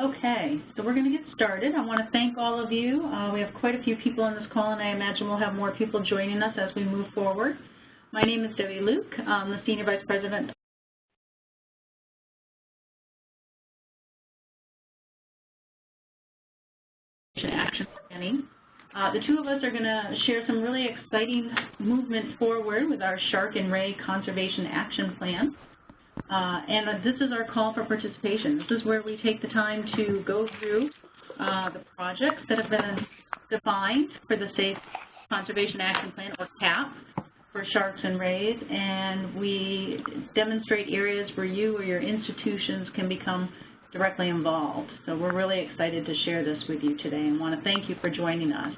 Okay, so we're going to get started. I want to thank all of you. We have quite a few people on this call, and I imagine we'll have more people joining us as we move forward. My name is Debbie Luke. I'm the Senior Vice President of Action Planning. The two of us are going to share some really exciting movement forward with our Shark and Ray Conservation Action Plan. And this is our call for participation. This is where we take the time to go through the projects that have been defined for the Safe Conservation Action Plan, or CAP, for sharks and rays, and we demonstrate areas where you or your institutions can become directly involved. So we're really excited to share this with you today and want to thank you for joining us.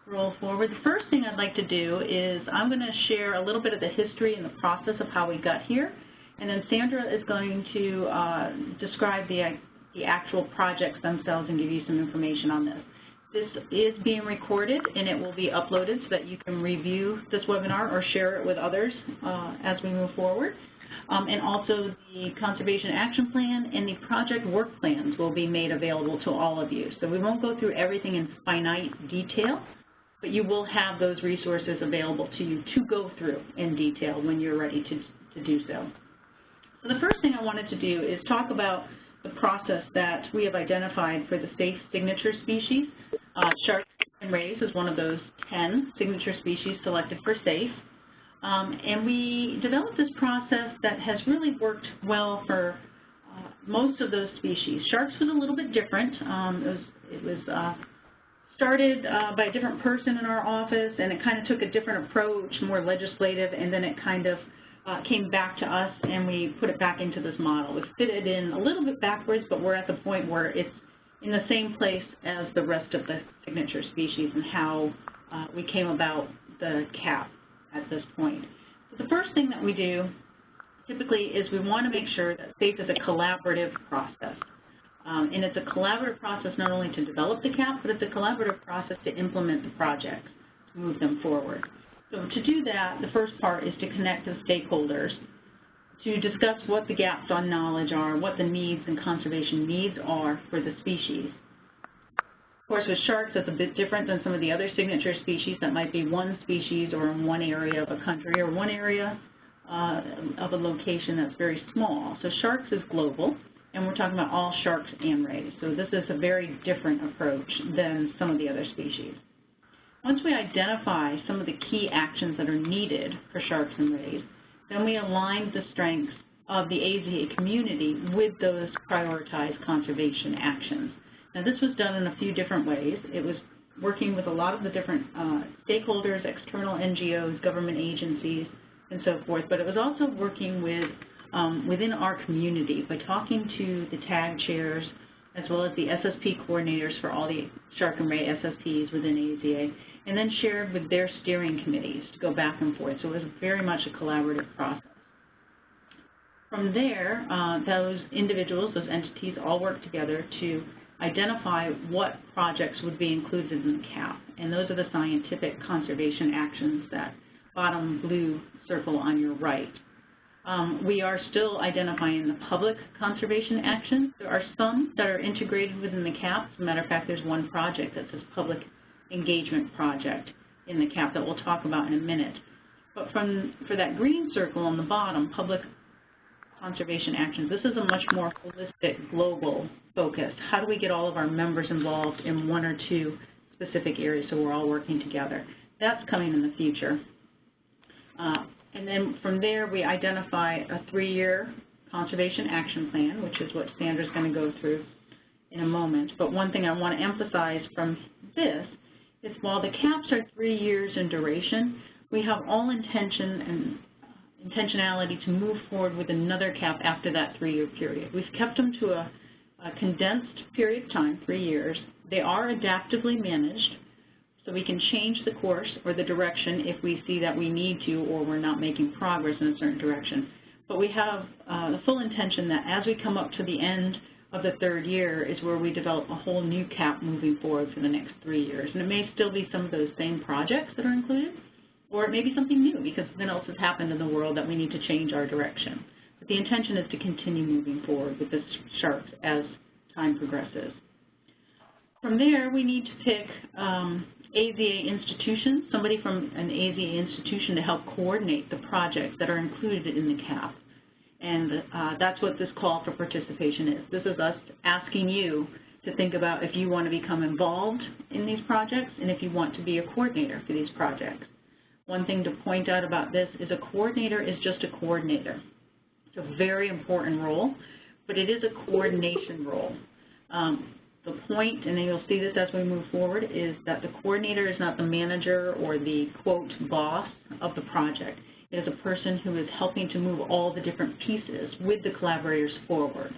Scroll forward. The first thing I'd like to do is I'm going to share a little bit of the history and the process of how we got here, and then Sandra is going to describe the actual projects themselves and give you some information on this. This is being recorded and it will be uploaded so that you can review this webinar or share it with others as we move forward. And also the Conservation Action Plan and the project work plans will be made available to all of you. So we won't go through everything in finite detail, but you will have those resources available to you to go through in detail when you're ready to do so. So the first thing I wanted to do is talk about the process that we have identified for the safe signature species. Sharks and rays is one of those 10 signature species selected for safe. And we developed this process that has really worked well for most of those species. Sharks was a little bit different. It was started by a different person in our office, and it kind of took a different approach, more legislative, and then it kind of came back to us, and we put it back into this model. We fit it in a little bit backwards, but we're at the point where it's in the same place as the rest of the signature species and how we came about the CAP at this point. So the first thing that we do typically is we want to make sure that SAFE is a collaborative process. And it's a collaborative process not only to develop the CAP, but it's a collaborative process to implement the projects, to move them forward. So to do that, the first part is to connect to stakeholders to discuss what the gaps on knowledge are, what the needs and conservation needs are for the species. Of course, with sharks, that's a bit different than some of the other signature species that might be one species or in one area of a country or one area of a location that's very small. So sharks is global, and we're talking about all sharks and rays. So this is a very different approach than some of the other species. Once we identify some of the key actions that are needed for sharks and rays, then we align the strengths of the AZA community with those prioritized conservation actions. Now, this was done in a few different ways. It was working with a lot of the different stakeholders, external NGOs, government agencies, and so forth, but it was also working with within our community by talking to the TAG chairs as well as the SSP coordinators for all the Shark and Ray SSPs within AZA, and then shared with their steering committees to go back and forth. So it was very much a collaborative process. From there, those individuals, those entities all work together to identify what projects would be included in the CAP, and those are the scientific conservation actions, that bottom blue circle on your right. We are still identifying the public conservation actions. There are some that are integrated within the CAP. As a matter of fact, there's one project that says public engagement project in the CAP that we'll talk about in a minute. But for that green circle on the bottom, public conservation actions, this is a much more holistic, global focus. How do we get all of our members involved in one or two specific areas so we're all working together? That's coming in the future. And then from there, we identify a 3-year conservation action plan, which is what Sandra's going to go through in a moment. But one thing I want to emphasize from this is while the CAPs are 3 years in duration, we have all intention and intentionality to move forward with another CAP after that 3-year period. We've kept them to a condensed period of time, 3 years. They are adaptively managed, so we can change the course or the direction if we see that we need to or we're not making progress in a certain direction. But we have the full intention that as we come up to the end of the 3rd year is where we develop a whole new CAP moving forward for the next 3 years. And it may still be some of those same projects that are included, or it may be something new because something else has happened in the world that we need to change our direction. the intention is to continue moving forward with the sharks as time progresses. From there, we need to pick AZA institutions, somebody from an AZA institution to help coordinate the projects that are included in the CAP. And that's what this call for participation is. This is us asking you to think about if you want to become involved in these projects and if you want to be a coordinator for these projects. One thing to point out about this is a coordinator is just a coordinator. It's a very important role, but it is a coordination role. The point, and you'll see this as we move forward, is that the coordinator is not the manager or the, quote, boss of the project. It is a person who is helping to move all the different pieces with the collaborators forward.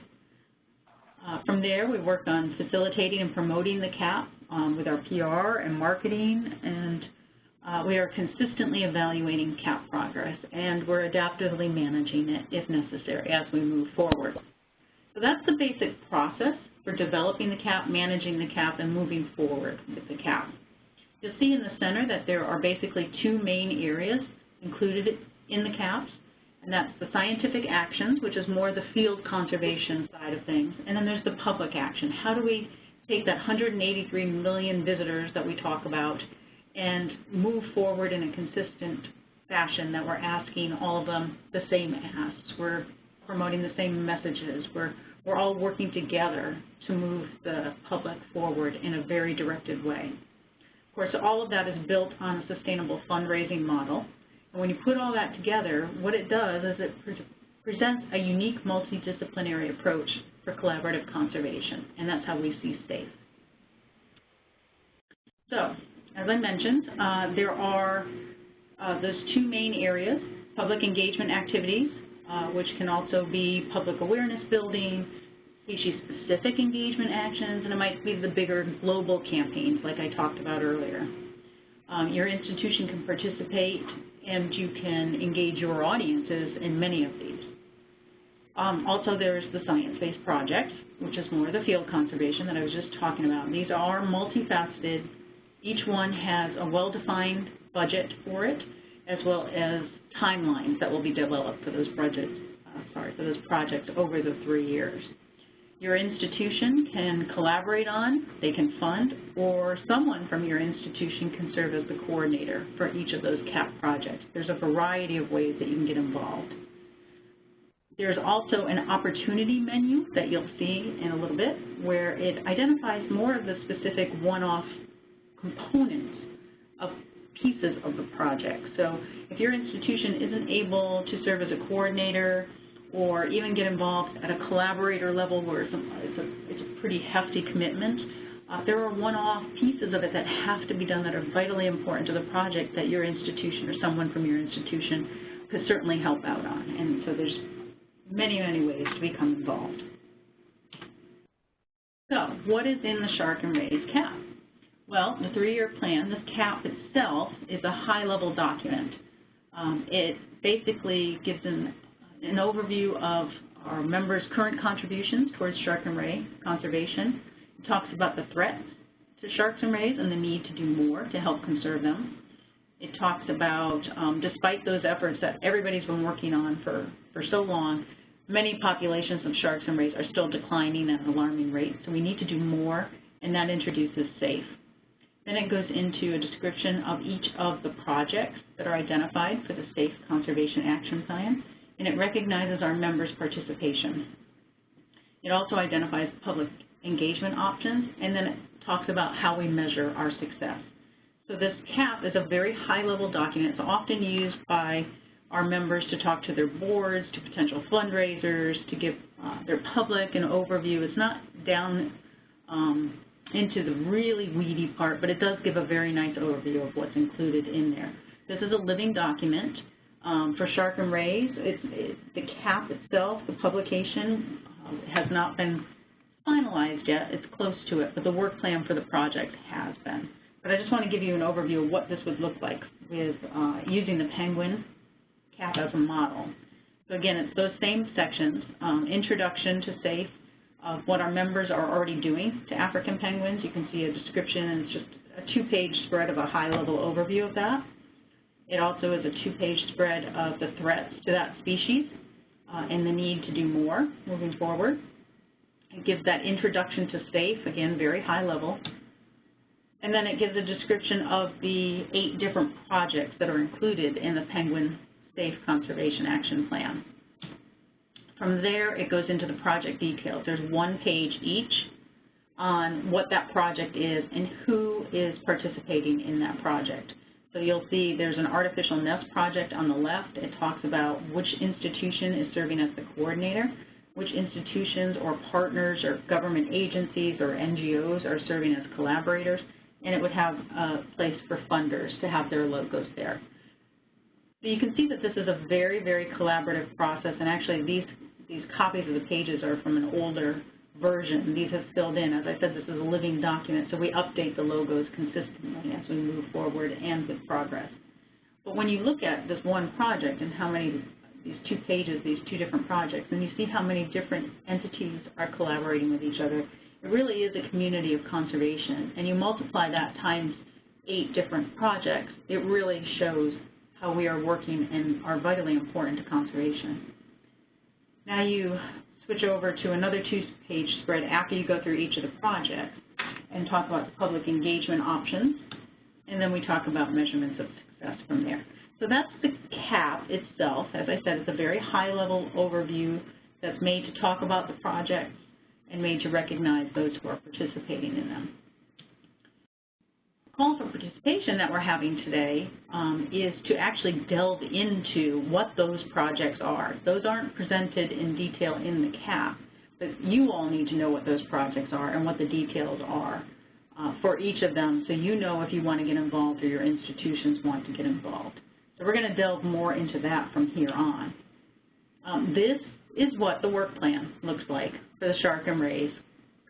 From there, we work on facilitating and promoting the CAP with our PR and marketing, and we are consistently evaluating CAP progress, and we're adaptively managing it if necessary as we move forward. So that's the basic process for developing the CAP, managing the CAP, and moving forward with the CAP. You'll see in the center that there are basically two main areas included in the CAPs, and that's the scientific actions, which is more the field conservation side of things, and then there's the public action. How do we take that 183 million visitors that we talk about and move forward in a consistent fashion that we're asking all of them the same asks. We're promoting the same messages. We're all working together to move the public forward in a very directed way. Of course, all of that is built on a sustainable fundraising model. And when you put all that together, what it does is it presents a unique multidisciplinary approach for collaborative conservation, and that's how we see SAFE. So, as I mentioned, there are those two main areas, public engagement activities, which can also be public awareness building, species-specific engagement actions, and it might be the bigger global campaigns like I talked about earlier. Your institution can participate and you can engage your audiences in many of these. Also, there's the science-based projects, which is more the field conservation that I was just talking about. These are multifaceted. Each one has a well-defined budget for it, as well as timelines that will be developed for those projects over the 3 years. Your institution can collaborate on, they can fund, or someone from your institution can serve as the coordinator for each of those CAP projects. There's a variety of ways that you can get involved. There's also an opportunity menu that you'll see in a little bit where it identifies more of the specific one-off components of pieces of the project. So if your institution isn't able to serve as a coordinator or even get involved at a collaborator level where it's a pretty hefty commitment, there are one-off pieces of it that have to be done that are vitally important to the project that your institution or someone from your institution could certainly help out on. And so there's many, many ways to become involved. So what is in the Shark and Rays CAP? Well, the 3-year plan, this CAP itself is a high-level document. It basically gives an overview of our members' current contributions towards shark and ray conservation. It talks about the threats to sharks and rays and the need to do more to help conserve them. It talks about, despite those efforts that everybody's been working on for so long, many populations of sharks and rays are still declining at an alarming rate, so we need to do more, and that introduces SAFE. Then it goes into a description of each of the projects that are identified for the SAFE Conservation Action Plan, and it recognizes our members' participation. It also identifies public engagement options, and then it talks about how we measure our success. So this CAP is a very high-level document. It's often used by our members to talk to their boards, to potential fundraisers, to give their public an overview. It's not down into the really weedy part, but it does give a very nice overview of what's included in there. This is a living document. For Shark and Rays, the CAP itself, the publication, has not been finalized yet. It's close to it, but the work plan for the project has been. But I just want to give you an overview of what this would look like with using the penguin CAP as a model. So again, it's those same sections, introduction to SAFE, of what our members are already doing to African penguins. You can see a description, and it's just a 2-page spread of a high-level overview of that. It also is a 2-page spread of the threats to that species. and the need to do more moving forward. It gives that introduction to SAFE, again, very high level. And then it gives a description of the 8 different projects that are included in the Penguin SAFE Conservation Action Plan. From there, it goes into the project details. There's 1 page each on what that project is and who is participating in that project. So you'll see there's an artificial nest project on the left. It talks about which institution is serving as the coordinator, which institutions or partners or government agencies or NGOs are serving as collaborators, and it would have a place for funders to have their logos there. So you can see that this is a very, very collaborative process, and actually these copies of the pages are from an older version. These have filled in. As I said, this is a living document, so we update the logos consistently as we move forward and with progress. But when you look at this one project and how many, these 2 pages, these 2 different projects, and you see how many different entities are collaborating with each other, it really is a community of conservation, and you multiply that times 8 different projects, it really shows how we are working and are vitally important to conservation. Now you switch over to another 2-page spread after you go through each of the projects and talk about the public engagement options, and then we talk about measurements of success from there. So that's the CAP itself. As I said, it's a very high-level overview that's made to talk about the projects and made to recognize those who are participating in them. The call for participation that we're having today is to actually delve into what those projects are. Those aren't presented in detail in the CAP, but you all need to know what those projects are and what the details are for each of them, so you know if you want to get involved or your institutions want to get involved. So we're going to delve more into that from here on. This is what the work plan looks like for the Shark and Rays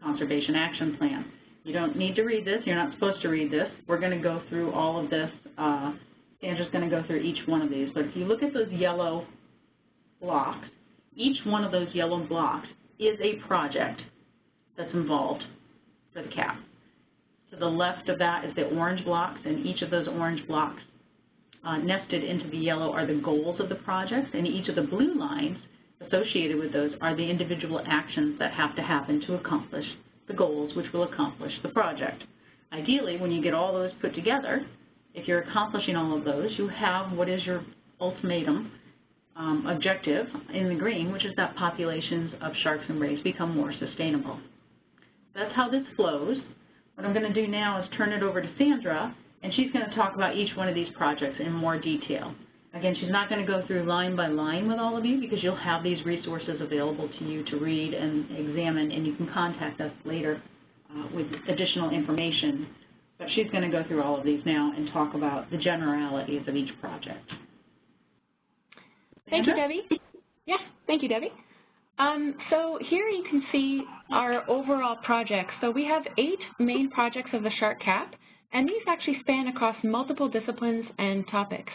Conservation Action Plan. You don't need to read this. You're not supposed to read this. We're going to go through all of this. Sandra's going to go through each one of these. But if you look at those yellow blocks, each one of those yellow blocks is a project that's involved for the CAP. To the left of that is the orange blocks, and each of those orange blocks nested into the yellow are the goals of the projects, and each of the blue lines associated with those are the individual actions that have to happen to accomplish the goals, which will accomplish the project. Ideally, when you get all those put together, if you're accomplishing all of those, you have what is your ultimatum objective in the green, which is that populations of sharks and rays become more sustainable. That's how this flows. What I'm going to do now is turn it over to Sandra, and she's going to talk about each one of these projects in more detail. Again, she's not going to go through line by line with all of you because you'll have these resources available to you to read and examine, and you can contact us later with additional information. But she's going to go through all of these now and talk about the generalities of each project. Thank you, Debbie. Yeah, thank you, Debbie. So here you can see our overall projects. So we have 8 main projects of the Shark CAP, and these actually span across multiple disciplines and topics.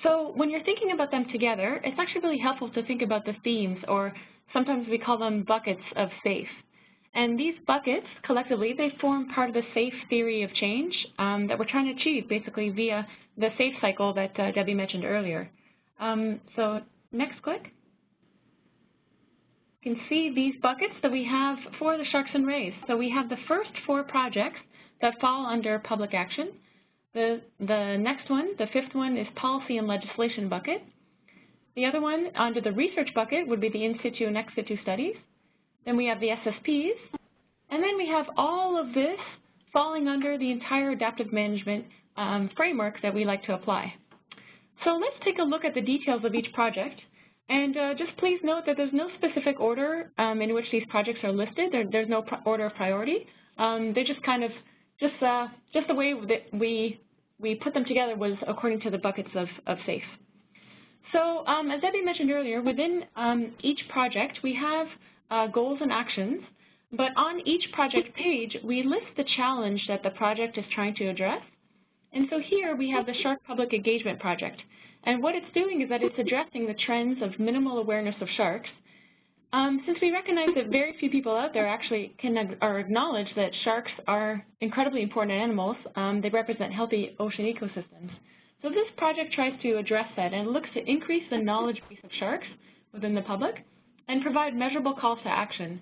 So when you're thinking about them together, it's actually really helpful to think about the themes, or sometimes we call them buckets of SAFE. And these buckets, collectively, they form part of the SAFE theory of change that we're trying to achieve, basically, via the SAFE cycle that Debbie mentioned earlier. So next click. You can see these buckets that we have for the Sharks and Rays. So we have the first 4 projects that fall under public action. The next one, the 5th one, is policy and legislation bucket. The other one under the research bucket would be the in situ and ex situ studies. Then we have the SSPs. And then we have all of this falling under the entire adaptive management framework that we like to apply. So let's take a look at the details of each project. And just please note that there's no specific order in which these projects are listed. There's no order of priority. They're just kind of, just the way that we put them together was according to the buckets of SAFE. So as Debbie mentioned earlier, within each project we have goals and actions, but on each project page we list the challenge that the project is trying to address. And so here we have the Shark Public Engagement Project. And what it's doing is that it's addressing the trends of minimal awareness of sharks. Since we recognize that very few people out there actually can acknowledge that sharks are incredibly important animals, they represent healthy ocean ecosystems. So this project tries to address that and looks to increase the knowledge base of sharks within the public, and provide measurable calls to action.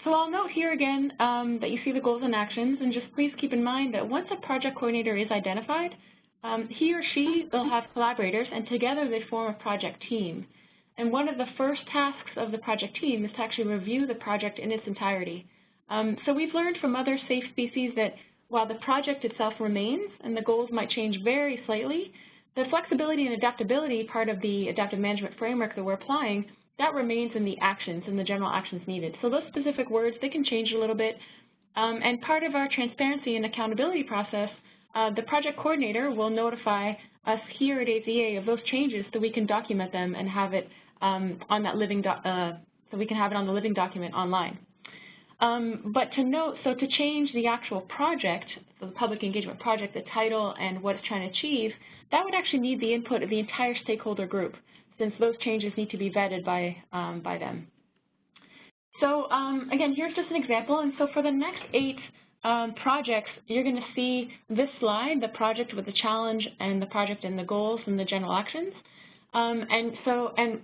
So I'll note here again that you see the goals and actions, and just please keep in mind that once a project coordinator is identified, he or she will have collaborators, and together they form a project team. And one of the first tasks of the project team is to actually review the project in its entirety. So we've learned from other safe species that while the project itself remains and the goals might change very slightly, the flexibility and adaptability part of the adaptive management framework that we're applying, that remains in the actions and the general actions needed. So those specific words, they can change a little bit. And part of our transparency and accountability process, the project coordinator will notify us here at AZA of those changes so we can document them and have it on that living, so we can have it on the living document online. But to note, so to change the actual project, so the public engagement project, the title and what it's trying to achieve, that would actually need the input of the entire stakeholder group, since those changes need to be vetted by them. So again, here's just an example. And so for the next 8 projects, you're going to see this slide, the project with the challenge and the project and the goals and the general actions. And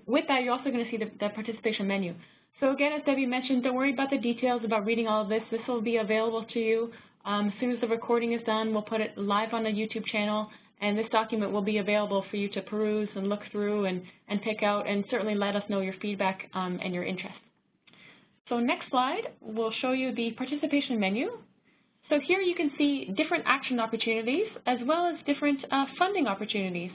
with that, you're also going to see the participation menu. So again, as Debbie mentioned, don't worry about the details about reading all of this. This will be available to you. As soon as the recording is done, we'll put it live on the YouTube channel, and this document will be available for you to peruse and look through and pick out, and certainly let us know your feedback and your interest. So next slide will show you the participation menu. So here you can see different action opportunities as well as different funding opportunities.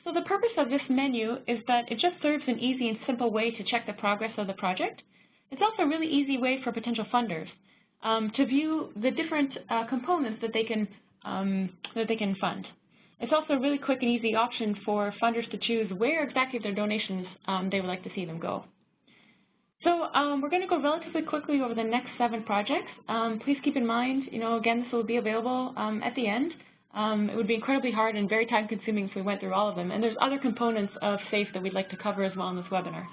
So the purpose of this menu is that it just serves an easy and simple way to check the progress of the project. It's also a really easy way for potential funders to view the different components that they can fund. It's also a really quick and easy option for funders to choose where exactly their donations they would like to see them go. So we're going to go relatively quickly over the next 7 projects. Please keep in mind, again, this will be available at the end. It would be incredibly hard and very time-consuming if we went through all of them. And there's other components of SAFE that we'd like to cover as well in this webinar.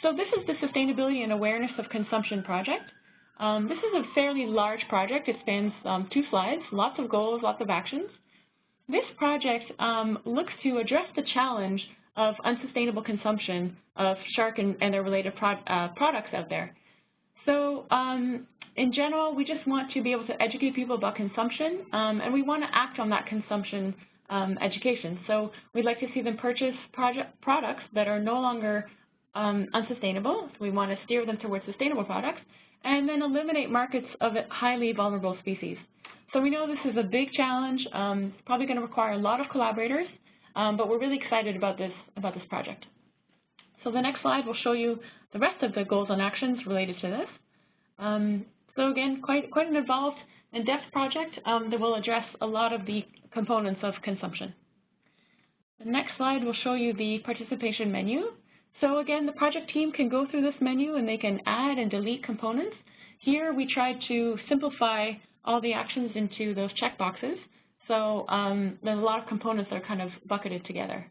So this is the Sustainability and Awareness of Consumption project. This is a fairly large project. It spans 2 slides, lots of goals, lots of actions. This project looks to address the challenge of unsustainable consumption of shark and their related products out there. So in general, we just want to be able to educate people about consumption, and we want to act on that consumption education. So we'd like to see them purchase products that are no longer unsustainable. So we want to steer them towards sustainable products, and then eliminate markets of highly vulnerable species. So we know this is a big challenge. It's probably going to require a lot of collaborators, but we're really excited about this project. So the next slide will show you the rest of the goals and actions related to this. So again, quite an involved, in-depth project that will address a lot of the components of consumption. The next slide will show you the participation menu. So again, the project team can go through this menu and they can add and delete components. Here we tried to simplify all the actions into those checkboxes. So there's a lot of components that are kind of bucketed together.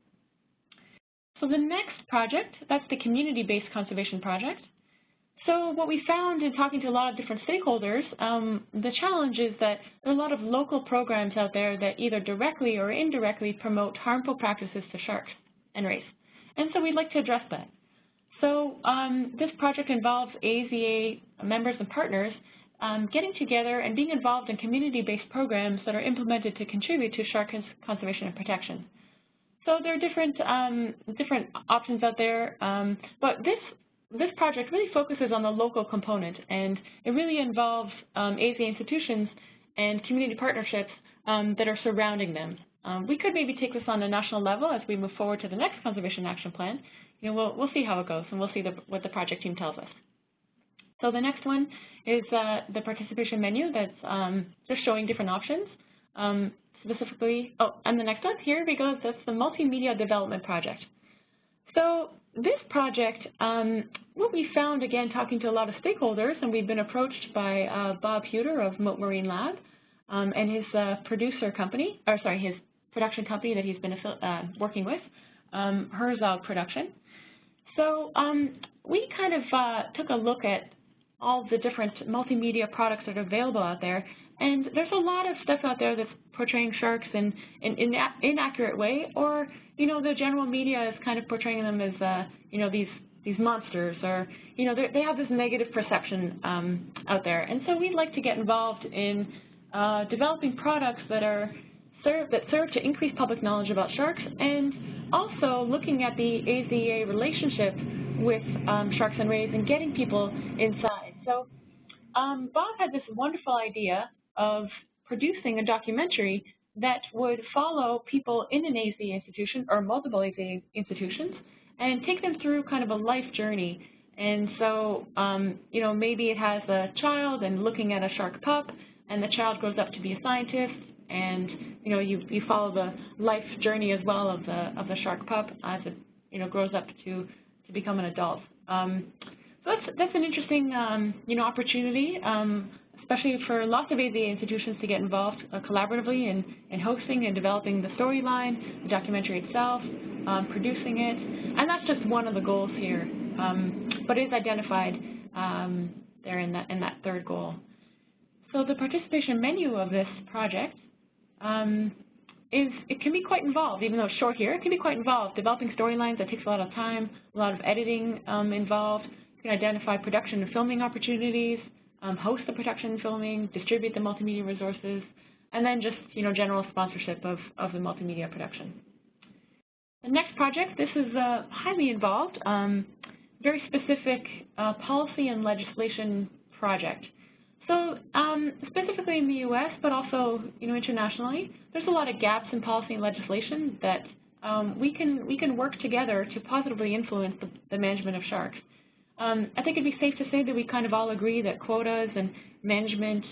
So the next project, that's the community-based conservation project. So what we found in talking to a lot of different stakeholders, the challenge is that there are a lot of local programs out there that either directly or indirectly promote harmful practices to sharks and rays. And so we'd like to address that. So this project involves AZA members and partners getting together and being involved in community-based programs that are implemented to contribute to shark conservation and protection. So there are different options out there, but this project really focuses on the local component, and it really involves AZA institutions and community partnerships that are surrounding them. We could maybe take this on a national level as we move forward to the next Conservation Action Plan. We'll see how it goes, and we'll see what the project team tells us. So the next one is the participation menu that's just showing different options. Specifically, and the next one, here we go, that's the Multimedia Development Project. So this project, what we found, again, talking to a lot of stakeholders, and we've been approached by Bob Huter of Mote Marine Lab and his production company that he's been working with, Herzog Production. So we kind of took a look at all the different multimedia products that are available out there, And there's a lot of stuff out there that's portraying sharks in an inaccurate way, or, you know, the general media is kind of portraying them as, you know, these monsters, or, you know, they have this negative perception out there. And so we'd like to get involved in developing products that serve to increase public knowledge about sharks, and also looking at the AZA relationship with sharks and rays and getting people inside. So Bob had this wonderful idea of producing a documentary that would follow people in an AZA institution or multiple AZA institutions and take them through kind of a life journey. And so, you know, maybe it has a child and looking at a shark pup, and the child grows up to be a scientist, and, you know, you follow the life journey as well of the shark pup as it, you know, grows up to become an adult. So that's an interesting, you know, opportunity, especially for lots of AZA institutions to get involved collaboratively in hosting and developing the storyline, the documentary itself, producing it, and that's just one of the goals here, but it is identified there in that third goal. So the participation menu of this project it can be quite involved, even though it's short here. It can be quite involved. Developing storylines, that takes a lot of time, a lot of editing involved. You can identify production and filming opportunities, host the production and filming, distribute the multimedia resources, and then just, you know, general sponsorship of the multimedia production. The next project, this is highly involved, very specific policy and legislation project. So specifically in the U.S., but also, you know, internationally, there's a lot of gaps in policy and legislation that we can work together to positively influence the management of sharks. I think it'd be safe to say that we kind of all agree that quotas and management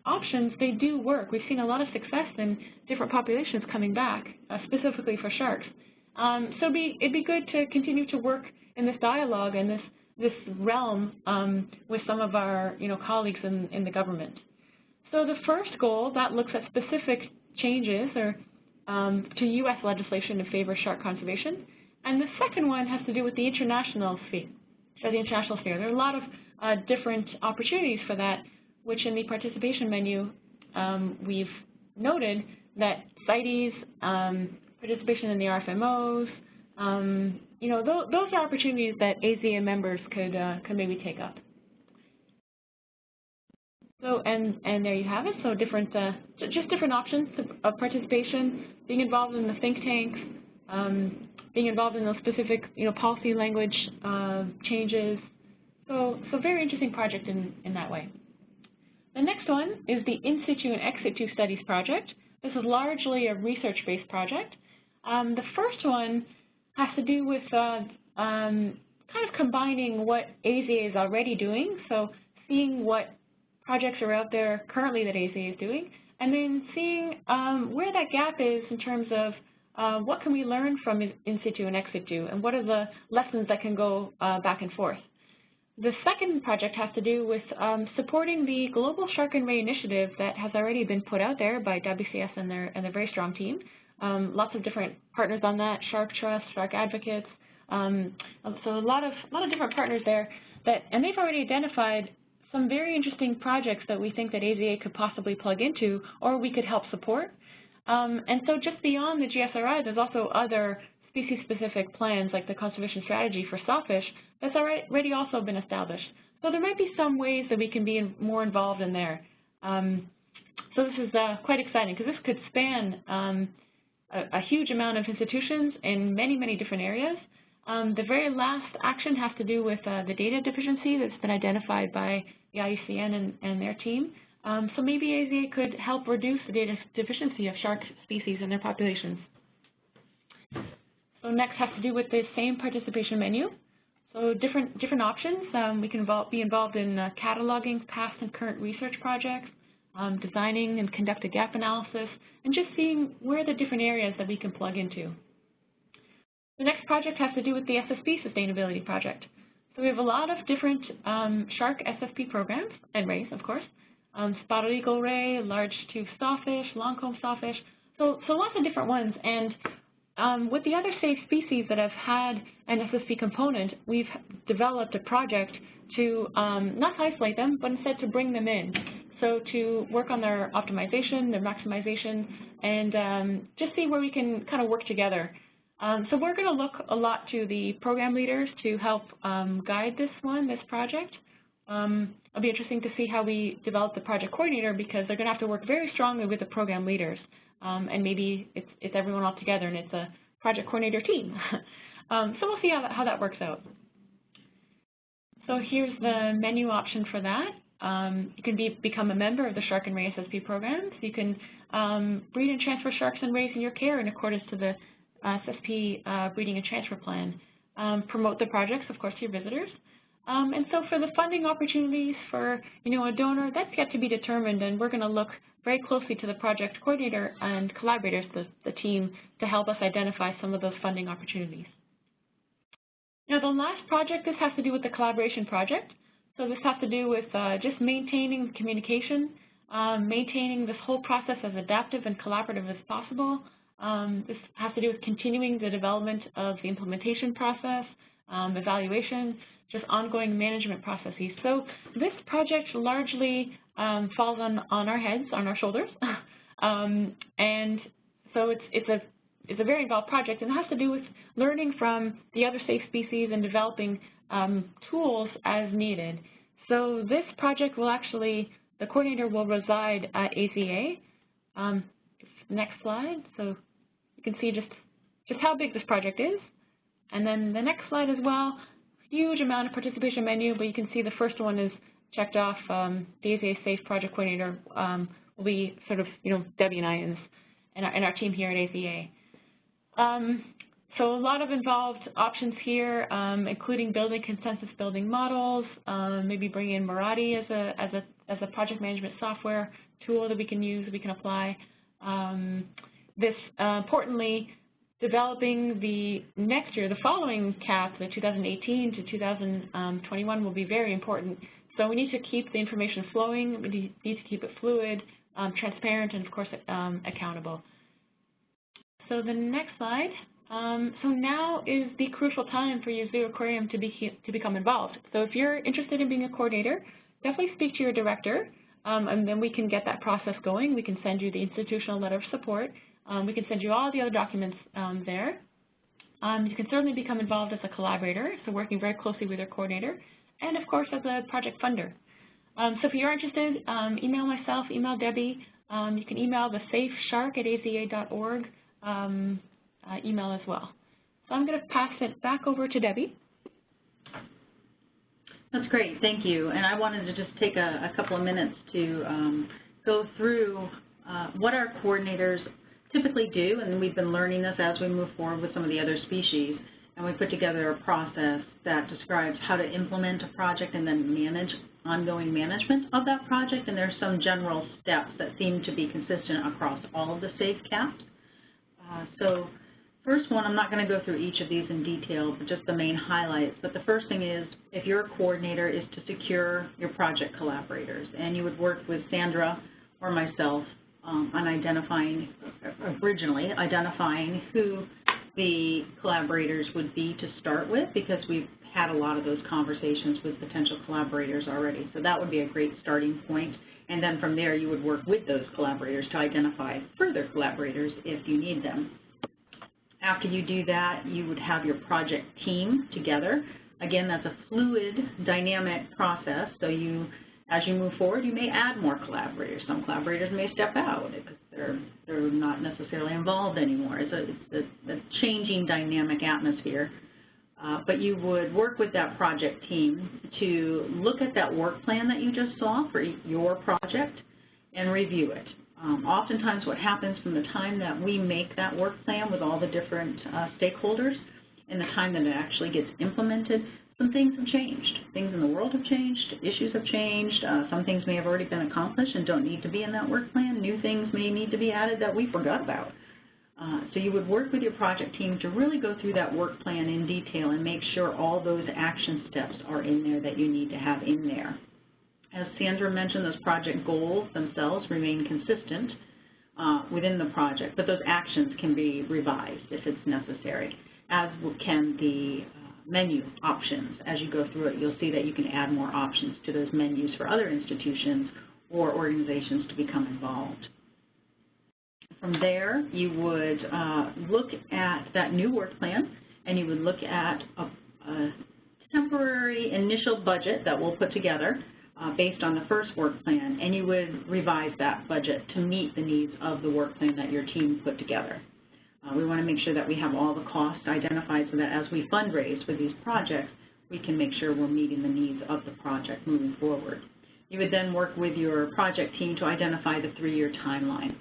options, they do work. We've seen a lot of success in different populations coming back, specifically for sharks. So it'd be good to continue to work in this dialogue and this realm with some of our, you know, colleagues in the government. So the first goal, that looks at specific changes or to U.S. legislation in favor of shark conservation. And the second one has to do with the international sphere. There are a lot of different opportunities for that, which in the participation menu, we've noted that CITES, participation in the RFMOs, you know, those are opportunities that AZA members could maybe take up. So, and there you have it. So different, just different options of participation, being involved in the think tanks, being involved in those specific, you know, policy language changes. So very interesting project in that way. The next one is the In Situ and Ex Situ Studies project. This is largely a research-based project. The first one has to do with kind of combining what AZA is already doing, so seeing what projects are out there currently that AZA is doing, and then seeing where that gap is in terms of what can we learn from In Situ and Ex Situ, and what are the lessons that can go back and forth. The second project has to do with supporting the Global Shark and Ray Initiative that has already been put out there by WCS and their very strong team. Lots of different partners on that, Shark Trust, Shark Advocates, so a lot of different partners there, and they've already identified some very interesting projects that we think that AZA could possibly plug into or we could help support. And so just beyond the GSRI, there's also other species-specific plans like the conservation strategy for sawfish that's already also been established. So there might be some ways that we can be more involved in there. So this is quite exciting because this could span a huge amount of institutions in many different areas. The very last action has to do with the data deficiency that's been identified by the IUCN and their team. So maybe AZA could help reduce the data deficiency of shark species in their populations. So next has to do with the same participation menu. So different options. We can be involved in cataloging past and current research projects, designing and conduct a gap analysis, and just seeing where are the different areas that we can plug into. The next project has to do with the SSP Sustainability Project. So we have a lot of different shark SSP programs, and rays, of course, spotted eagle ray, large tube sawfish, longcomb sawfish, so lots of different ones. And with the other safe species that have had an SSP component, we've developed a project to not isolate them, but instead to bring them in. So to work on their optimization, their maximization, and just see where we can kind of work together. So we're going to look a lot to the program leaders to help guide this project. It'll be interesting to see how we develop the project coordinator, because they're going to have to work very strongly with the program leaders. And maybe it's everyone all together and it's a project coordinator team. So we'll see how that works out. So here's the menu option for that. You can become a member of the Shark and Ray SSP programs. You can breed and transfer sharks and rays in your care in accordance to the SSP breeding and transfer plan. Promote the projects, of course, to your visitors. And so for the funding opportunities for, a donor, that's yet to be determined, and we're going to look very closely to the project coordinator and collaborators, the team, to help us identify some of those funding opportunities. Now, the last project, this has to do with the collaboration project. So this has to do with just maintaining communication, maintaining this whole process as adaptive and collaborative as possible. This has to do with continuing the development of the implementation process, evaluation, just ongoing management processes. So this project largely falls on our heads, on our shoulders, and so it's a very involved project, and it has to do with learning from the other safe species and developing tools as needed. So this project will actually, the coordinator will reside at AZA. Next slide. So you can see just how big this project is. And then the next slide as well, huge amount of participation menu, but you can see the first one is checked off. The AZA Safe Project Coordinator will be sort of, Debbie and I and our team here at AZA. So a lot of involved options here, including building consensus building models, maybe bringing in Marathi as a project management software tool that we can use, that we can apply. Importantly, developing the next year, the following CAP, the 2018 to 2021, will be very important. So we need to keep the information flowing. We need to keep it fluid, transparent, and of course accountable. So the next slide. So now is the crucial time for your Zoo Aquarium to become involved. So if you're interested in being a coordinator, definitely speak to your director, and then we can get that process going. We can send you the institutional letter of support. We can send you all the other documents there. You can certainly become involved as a collaborator, so working very closely with your coordinator, and of course as a project funder. So if you're interested, email myself, email Debbie. You can email the safeshark@aza.org email as well. So I'm going to pass it back over to Debbie. That's great, thank you. And I wanted to just take a couple of minutes to go through what our coordinators typically do, and we've been learning this as we move forward with some of the other species, and we put together a process that describes how to implement a project and then manage ongoing management of that project, and there's some general steps that seem to be consistent across all of the SAFE CAPs. So first one, I'm not going to go through each of these in detail, but just the main highlights. But the first thing is, if you're a coordinator, is to secure your project collaborators. And you would work with Sandra or myself on originally identifying who the collaborators would be to start with, because we've had a lot of those conversations with potential collaborators already. So that would be a great starting point. And then from there, you would work with those collaborators to identify further collaborators if you need them. After you do that, you would have your project team together. Again, that's a fluid, dynamic process. So as you move forward, you may add more collaborators. Some collaborators may step out because they're not necessarily involved anymore. It's a changing dynamic atmosphere. But you would work with that project team to look at that work plan that you just saw for your project and review it. Oftentimes what happens from the time that we make that work plan with all the different stakeholders and the time that it actually gets implemented, some things have changed. Things in the world have changed, issues have changed, some things may have already been accomplished and don't need to be in that work plan. New things may need to be added that we forgot about. So you would work with your project team to really go through that work plan in detail and make sure all those action steps are in there that you need to have in there. As Sandra mentioned, those project goals themselves remain consistent within the project, but those actions can be revised if it's necessary, as can the menu options. As you go through it, you'll see that you can add more options to those menus for other institutions or organizations to become involved. From there, you would look at that new work plan, and you would look at a temporary initial budget that we'll put together based on the first work plan, and you would revise that budget to meet the needs of the work plan that your team put together. We want to make sure that we have all the costs identified so that as we fundraise for these projects, we can make sure we're meeting the needs of the project moving forward. You would then work with your project team to identify the 3-year timeline.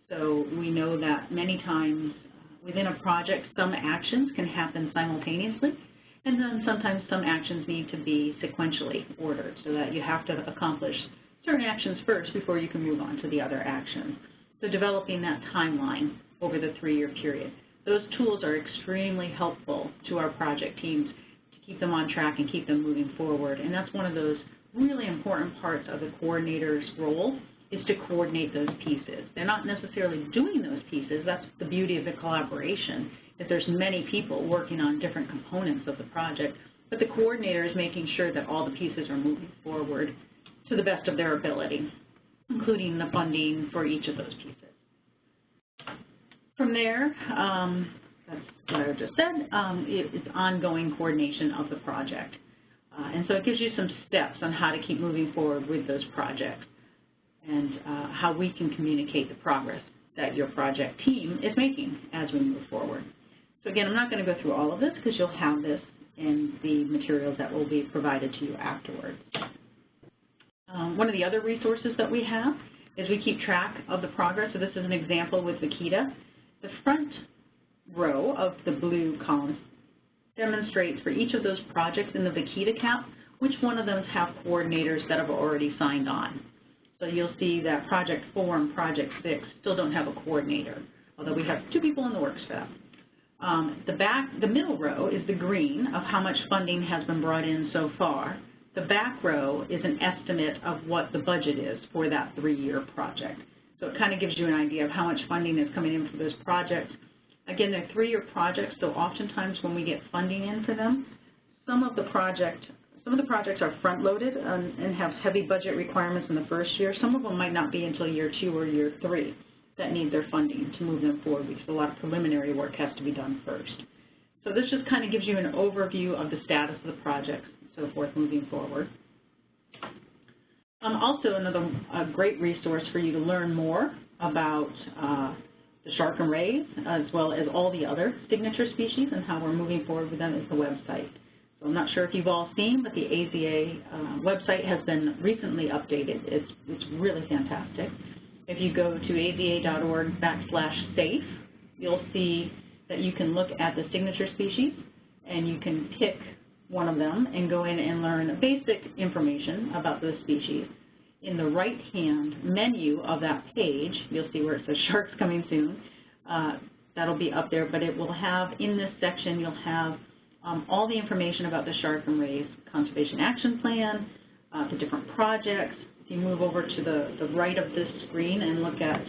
So we know that many times within a project, some actions can happen simultaneously, and then sometimes some actions need to be sequentially ordered so that you have to accomplish certain actions first before you can move on to the other actions. So developing that timeline over the 3-year period. Those tools are extremely helpful to our project teams to keep them on track and keep them moving forward. And that's one of those really important parts of the coordinator's role, is to coordinate those pieces. They're not necessarily doing those pieces. That's the beauty of the collaboration, that there's many people working on different components of the project, but the coordinator is making sure that all the pieces are moving forward to the best of their ability, including the funding for each of those pieces. From there, that's what I just said, it's ongoing coordination of the project. And so it gives you some steps on how to keep moving forward with those projects and how we can communicate the progress that your project team is making as we move forward. So again, I'm not going to go through all of this because you'll have this in the materials that will be provided to you afterwards. One of the other resources that we have is we keep track of the progress. So this is an example with Vaquita. The front row of the blue columns demonstrates for each of those projects in the Vaquita CAP which one of them have coordinators that have already signed on. So you'll see that Project 4 and Project 6 still don't have a coordinator, although we have 2 people in the works for that. The middle row is the green of how much funding has been brought in so far. The back row is an estimate of what the budget is for that 3-year project. So it kind of gives you an idea of how much funding is coming in for those projects. Again, they're 3-year projects, so oftentimes when we get funding in for them, some of the projects are front-loaded and have heavy budget requirements in the first year. Some of them might not be until year 2 or year 3 that need their funding to move them forward, because a lot of preliminary work has to be done first. So this just kind of gives you an overview of the status of the projects and so forth moving forward. Also, another great resource for you to learn more about the shark and rays, as well as all the other signature species and how we're moving forward with them, is the website. So I'm not sure if you've all seen, but the AZA website has been recently updated. It's really fantastic. If you go to aza.org/safe, you'll see that you can look at the signature species, and you can pick one of them and go in and learn basic information about those species. In the right-hand menu of that page, you'll see where it says Sharks Coming Soon. That'll be up there, but it will have, in this section, you'll have all the information about the Shark and Rays Conservation Action Plan, the different projects. If you move over to the right of this screen and look at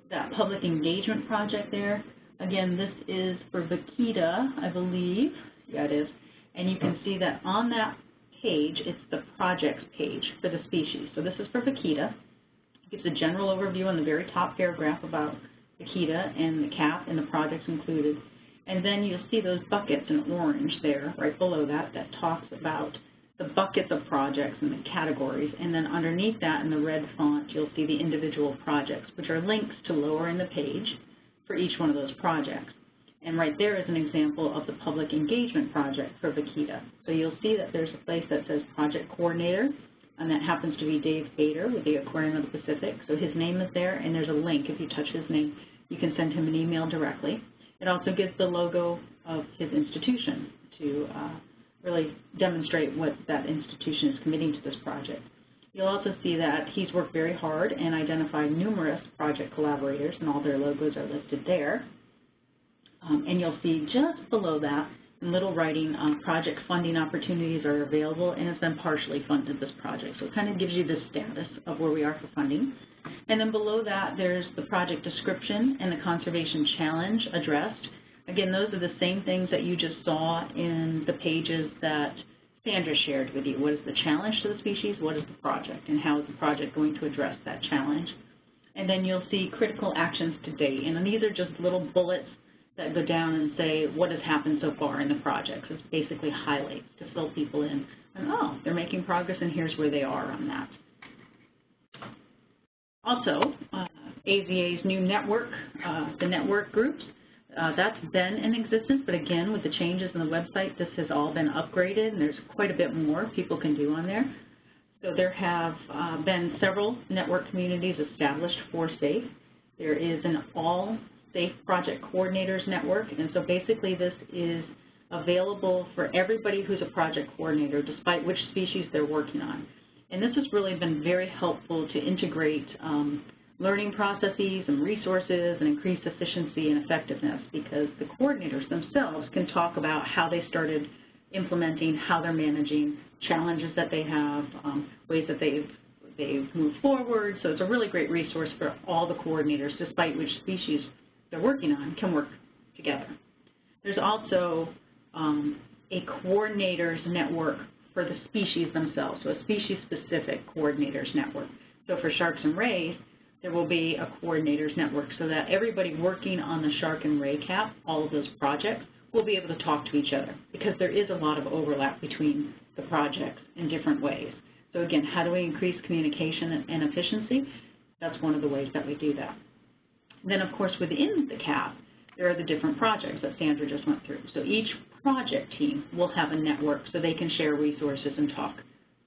that public engagement project there, again, this is for Vaquita, I believe. Yeah, it is. And you can see that on that page, it's the projects page for the species. So this is for Vaquita. It gives a general overview on the very top paragraph about Vaquita and the CAP and the projects included. And then you'll see those buckets in orange there, right below that, that talks about the buckets of projects and the categories. And then underneath that in the red font, you'll see the individual projects, which are links to lower in the page for each one of those projects. And right there is an example of the public engagement project for Vaquita. So you'll see that there's a place that says Project Coordinator, and that happens to be Dave Bader with the Aquarium of the Pacific. So his name is there, and there's a link. If you touch his name, you can send him an email directly. It also gives the logo of his institution to really demonstrate what that institution is committing to this project. You'll also see that he's worked very hard and identified numerous project collaborators, and all their logos are listed there. And you'll see just below that, in little writing, project funding opportunities are available, and it's been partially funded, this project. So it kind of gives you the status of where we are for funding. And then below that, there's the project description and the conservation challenge addressed. Again, those are the same things that you just saw in the pages that Sandra shared with you. What is the challenge to the species? What is the project? And how is the project going to address that challenge? And then you'll see critical actions to date. And these are just little bullets that go down and say what has happened so far in the project. So it's basically highlights to fill people in. And, oh, they're making progress, and here's where they are on that. Also, AZA's new network, the network groups, that's been in existence, but again, with the changes in the website, this has all been upgraded, and there's quite a bit more people can do on there. So there have been several network communities established for SAFE. There is an all SAFE project coordinators network, and so basically this is available for everybody who's a project coordinator, despite which species they're working on. And this has really been very helpful to integrate learning processes and resources and increase efficiency and effectiveness, because the coordinators themselves can talk about how they started implementing, how they're managing, challenges that they have, ways that they've moved forward. So it's a really great resource for all the coordinators, despite which species they're working on, can work together. There's also a coordinators network for the species themselves, so a species-specific coordinators network. So for sharks and rays, there will be a coordinators network so that everybody working on the shark and ray cap, all of those projects, will be able to talk to each other, because there is a lot of overlap between the projects in different ways. So again, how do we increase communication and efficiency? That's one of the ways that we do that. And then of course within the CAP, there are the different projects that Sandra just went through. So each project team will have a network so they can share resources and talk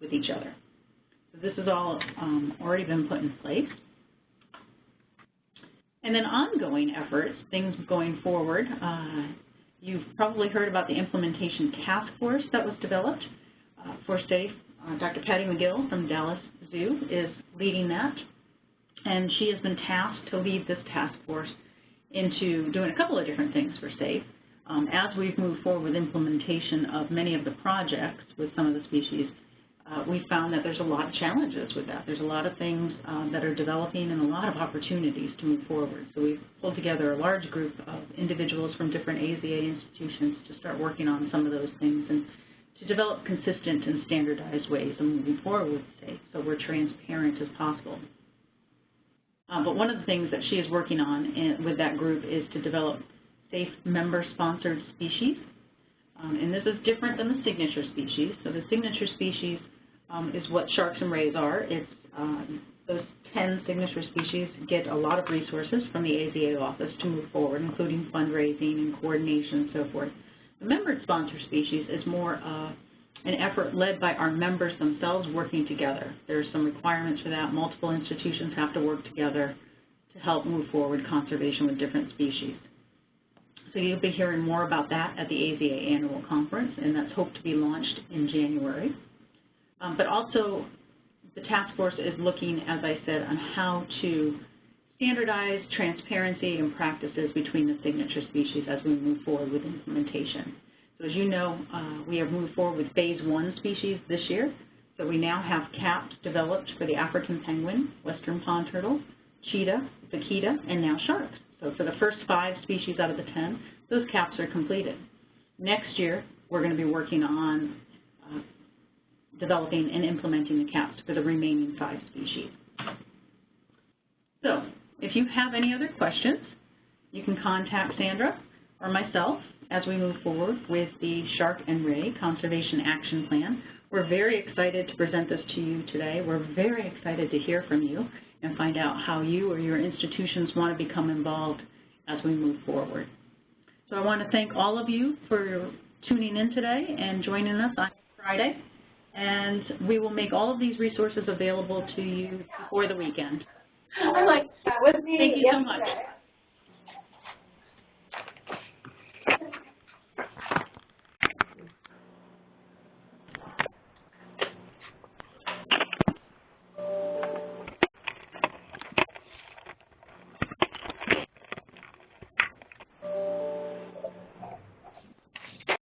with each other. So this has all already been put in place. And then ongoing efforts, things going forward, you've probably heard about the implementation task force that was developed for SAFE. Dr. Patty McGill from Dallas Zoo is leading that, and she has been tasked to lead this task force into doing a couple of different things for SAFE. As we've moved forward with implementation of many of the projects with some of the species, we found that there's a lot of challenges with that. There's a lot of things that are developing and a lot of opportunities to move forward. So we've pulled together a large group of individuals from different AZA institutions to start working on some of those things and to develop consistent and standardized ways of moving forward with SAFE, so we're transparent as possible. But one of the things that she is working on with that group is to develop SAFE member-sponsored species. And this is different than the signature species. So the signature species is what sharks and rays are. It's those 10 signature species get a lot of resources from the AZA office to move forward, including fundraising and coordination and so forth. The member-sponsored species is more an effort led by our members themselves working together. There's some requirements for that. Multiple institutions have to work together to help move forward conservation with different species. So you'll be hearing more about that at the AZA annual conference, and that's hoped to be launched in January. But also, the task force is looking, as I said, on how to standardize transparency and practices between the signature species as we move forward with implementation. So as you know, we have moved forward with phase 1 species this year. So we now have CAPs developed for the African penguin, western pond turtle, cheetah, vaquita, and now sharks. So for the first 5 species out of the 10, those CAPs are completed. Next year, we're going to be working on developing and implementing the CAPs for the remaining 5 species. So if you have any other questions, you can contact Sandra or myself as we move forward with the Shark and Ray Conservation Action Plan. We're very excited to present this to you today. We're very excited to hear from you and find out how you or your institutions want to become involved as we move forward. So I want to thank all of you for tuning in today and joining us on Friday. And we will make all of these resources available to you before the weekend. I like that with me. Thank you so much.